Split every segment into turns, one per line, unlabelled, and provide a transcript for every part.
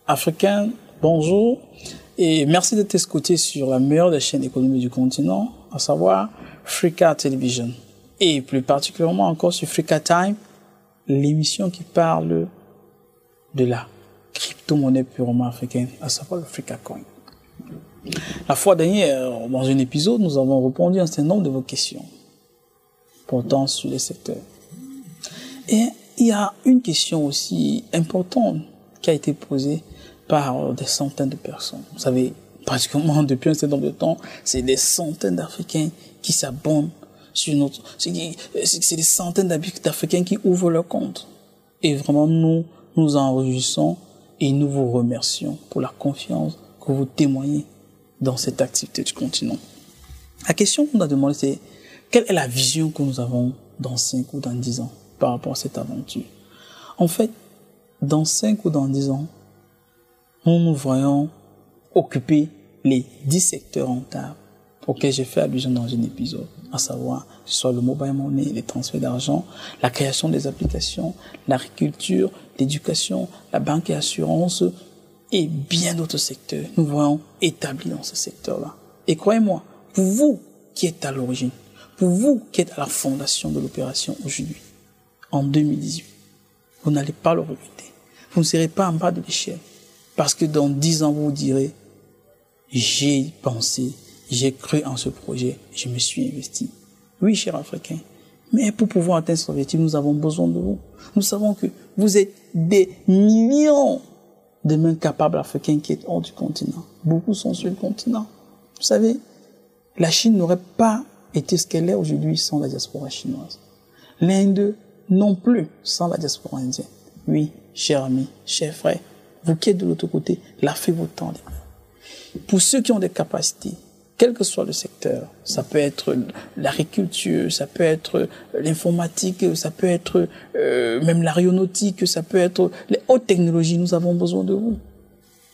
Africains, bonjour et merci d'être escouté sur la meilleure des chaînes économiques du continent, à savoir Africa Television et plus particulièrement encore sur Africa Time, l'émission qui parle de la crypto-monnaie purement africaine, à savoir le Africa Coin. La fois dernière, dans un épisode, nous avons répondu à un certain nombre de vos questions portant sur les secteurs. Et il y a une question aussi importante qui a été posée par des centaines de personnes. Vous savez, pratiquement depuis un certain nombre de temps, c'est des centaines d'Africains qui s'abonnent sur notre... C'est des centaines d'Africains qui ouvrent leur compte. Et vraiment, nous en réjouissons et nous vous remercions pour la confiance que vous témoignez dans cette activité du continent. La question qu'on a demandé, c'est quelle est la vision que nous avons dans 5 ou dans 10 ans par rapport à cette aventure? En fait, dans 5 ou dans 10 ans, nous voyons occuper les 10 secteurs rentables auxquels j'ai fait allusion dans un épisode, à savoir soit le mobile money, les transferts d'argent, la création des applications, l'agriculture, l'éducation, la banque et assurance et bien d'autres secteurs. Nous voyons établis dans ce secteur-là. Et croyez-moi, pour vous qui êtes à l'origine, pour vous qui êtes à la fondation de l'opération aujourd'hui, en 2018, vous n'allez pas le regretter. Vous ne serez pas en bas de l'échelle. Parce que dans 10 ans, vous vous direz, j'ai pensé, j'ai cru en ce projet, je me suis investi. Oui, chers Africains, mais pour pouvoir atteindre cet objectif, nous avons besoin de vous. Nous savons que vous êtes des millions de mains capables Africains qui sont hors du continent. Beaucoup sont sur le continent. Vous savez, la Chine n'aurait pas été ce qu'elle est aujourd'hui sans la diaspora chinoise. L'Inde non plus sans la diaspora indienne. Oui, chers amis, chers frères, vous qui êtes de l'autre côté, l'Afrique vous tend les mains. Pour ceux qui ont des capacités, quel que soit le secteur, ça peut être l'agriculture, ça peut être l'informatique, ça peut être même l'aéronautique, ça peut être les hautes technologies, nous avons besoin de vous.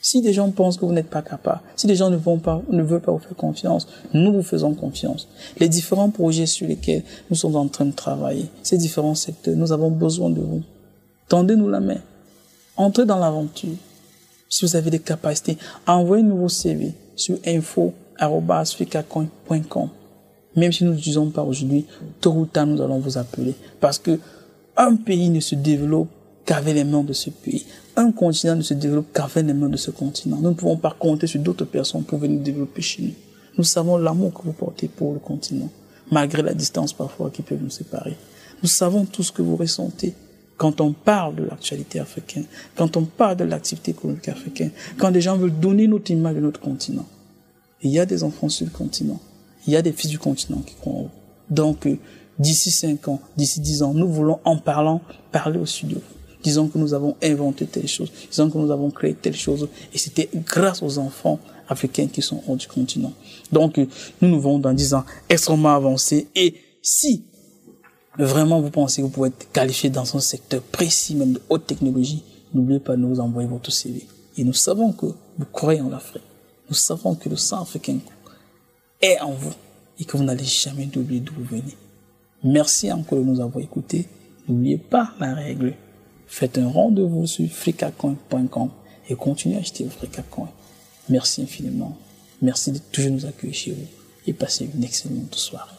Si des gens pensent que vous n'êtes pas capable, si des gens ne veulent pas vous faire confiance, nous vous faisons confiance. Les différents projets sur lesquels nous sommes en train de travailler, ces différents secteurs, nous avons besoin de vous. Tendez-nous la main. Entrez dans l'aventure. Si vous avez des capacités, envoyez-nous vos CV sur info@africacoin.com. Même si nous ne disons pas aujourd'hui, tôt ou tard, nous allons vous appeler. Parce que un pays ne se développe qu'avec les mains de ce pays. Un continent ne se développe qu'avec les mains de ce continent. Nous ne pouvons pas compter sur d'autres personnes pour venir développer chez nous. Nous savons l'amour que vous portez pour le continent, malgré la distance parfois qui peut nous séparer. Nous savons tout ce que vous ressentez quand on parle de l'actualité africaine, quand on parle de l'activité économique africaine, quand des gens veulent donner notre image de notre continent. Il y a des enfants sur le continent. Il y a des fils du continent qui croient en vous. Donc, d'ici 5 ans, d'ici 10 ans, nous voulons, en parlant, parler au sud de vous. Disons que nous avons inventé telle chose. Disons que nous avons créé telle chose. Et c'était grâce aux enfants africains qui sont hors du continent. Donc, nous nous voyons dans 10 ans extrêmement avancés. Et si vraiment vous pensez que vous pouvez être qualifié dans un secteur précis, même de haute technologie, n'oubliez pas de nous envoyer votre CV. Et nous savons que vous croyez en l'Afrique. Nous savons que le sang africain est en vous et que vous n'allez jamais oublier d'où vous venez. Merci encore de nous avoir écoutés. N'oubliez pas la règle. Faites un rendez-vous sur africacoin.com et continuez à acheter vos Africacoin. Merci infiniment. Merci de toujours nous accueillir chez vous et passez une excellente soirée.